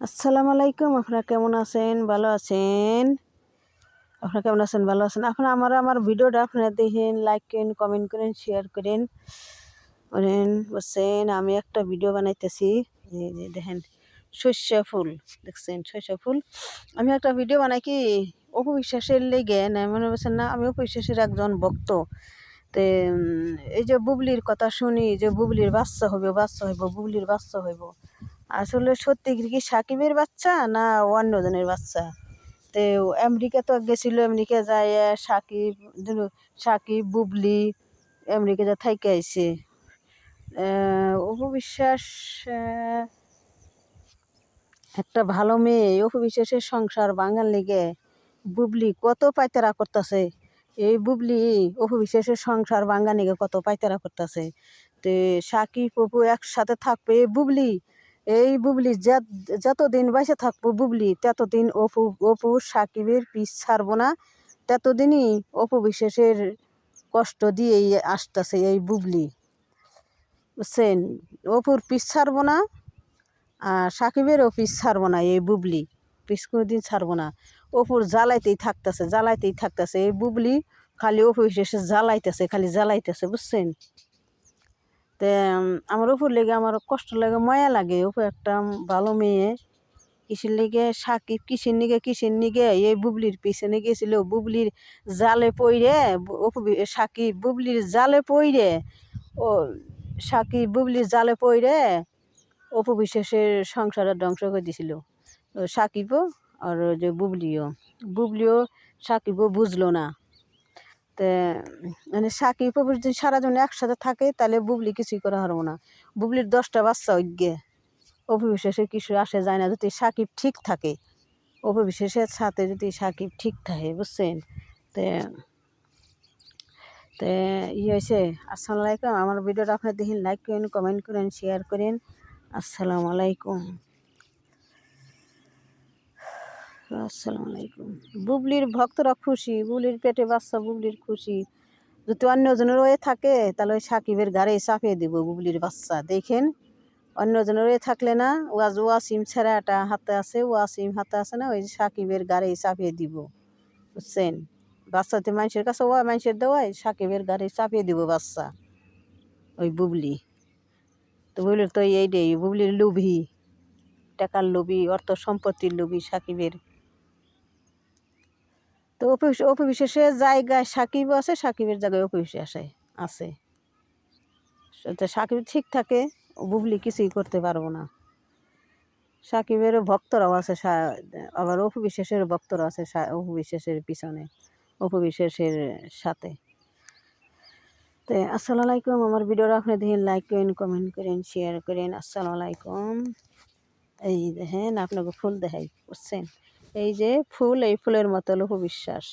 আসসালামু আলাইকুম। আপনারা কেমন আছেন? ভালো আছেন? আপনারা কেমন আছেন? ভালো আছেন? এখন আমার ভিডিওটা আপনারা দেখেন, লাইক করেন, কমেন্ট করেন, শেয়ার করেন। বুঝছেন, আমি একটা ভিডিও বানাইতেছি। এই যে দেখেন, সর্ষে ফুল দেখছেন, সর্ষে ফুল। আমি একটা ভিডিও বানাই কি অপু বিশ্বাসের লেগে না, মনে করছেন না, আমি অপু বিশ্বাসের একজন ভক্ত। তে এই যে বুবলির কথা শুনি যে বুবলির বাচ্চা হইব, বুবলির বাচ্চা হইব। আসলে সত্যি কি সাকিবের বাচ্চা না অন্যজনের বাচ্চা? তো আমেরিকা তো গেছিল, আমেরিকা যায় সাকিব বুবলি আমেরিকা যা থাইকে আইছে। অপু বিশ্বাস একটা ভালো মেয়ে। অপু বিশ্বাসের সংসার ভাঙার লেগে বুবলি কত পায়তারা করতেছে। এই বুবলি অপু বিশ্বাসের সংসার ভাঙার লেগে কত পায়তারা করতেছে। তো সাকিব অপু একসাথে থাকবে। এই বুবলি যতদিন বাইসে থাকবো বুবলি, ততদিন অপু সাকিবের পিছ ছাড়বো না। ততদিনই অপু বিশ্বাসের কষ্ট দিয়েই আসতেছে এই বুবলি, বুঝছেন। অপুর পিছ ছাড়বো না, আর সাকিবেরও পিছ ছাড়বো না এই বুবলি, পিছ কোনোদিন ছাড়বো না। অপুর জ্বালাইতেই থাকতেছে এই বুবলি, খালি অপু বিশ্বাসে জ্বালাইতেছে, বুঝছেন। তে আমার অপুর লেগে আমার কষ্ট লাগে, মায়া লাগে। অপু একটা ভালো মেয়ে। কিসের নিগে এই বুবলির পিছনে গেছিল। বুবলির জালে পইরে সাকিব বুবলির জালে পইরে ও সাকিব বুবলির জালে পইরে অপু বিশ্বাসের সংসারে ধ্বংস করে দিছিল। সাকিবও আর যে বুবলিও সাকিবও বুঝলো না। তে মানে সাকিব অপু যদি সারাজন একসাথে থাকে তাহলে বুবলি কিছুই করা হারবো না। বুবলির 10টা বাচ্চা অজ্ঞে। অপু বিশ্বাসের কিছু আসে যায় না যদি সাকিব ঠিক থাকে। অপু বিশ্বাসের সাথে যদি সাকিব ঠিক থাকে, বুঝছেন। তে তে হয়েছে। আসসালামু আলাইকুম। আমার ভিডিওটা আপনার দেখেন, লাইক করেন, কমেন্ট করেন, শেয়ার করেন। আসসালামু আলাইকুম। বুবলির ভক্তরা খুশি, বুবলির পেটে বাচ্চা, বুবলির খুশি। যদি অন্যজনের হয়ে থাকে তাহলে ওই সাকিবের গাড়ি চাপিয়ে দিব বুবলির বাচ্চা। দেখেন, অন্যজনের হয়ে থাকলে না, ওয়াসিম ছেড়াটা হাতে আছে, ওয়াসিম হাতে আছে না, ওই সাকিবের গাড়ি চাপিয়ে দিব, বুঝছেন। বাচ্চাতে মানুষের কাছে মানুষের দেওয়ায় সাকিবের গাড়ি চাপিয়ে দিব বাচ্চা ওই বুবলি। তো বুবলির তো এইটাই, বুবলির লোভী, টাকার লোভী, অর্থ সম্পত্তির লোভী সাকিবের। তো অপু বিশ্বাসের জায়গায় সাকিব আছে, সাকিবের জায়গায় অপু বিশ্বাস আছে। সাকিব ঠিক থাকে, বুবলি কিছুই করতে পারবো না। সাকিবেরও ভক্তরাও আছে, আবার অপু বিশ্বাসের ভক্তরা আছে অপু বিশ্বাসের পিছনে, অপু বিশ্বাসের সাথে। তো আসসালামু আলাইকুম। আমার ভিডিওটা আপনি দেখেন, লাইক করেন, কমেন্ট করেন, শেয়ার করেন। আসসালামু আলাইকুম। এই দেখেন আপনাকে ফুল দেখাই, বুঝছেন। এই যে ফুল, এই ফুলের মতো অপু বিশ্বাস।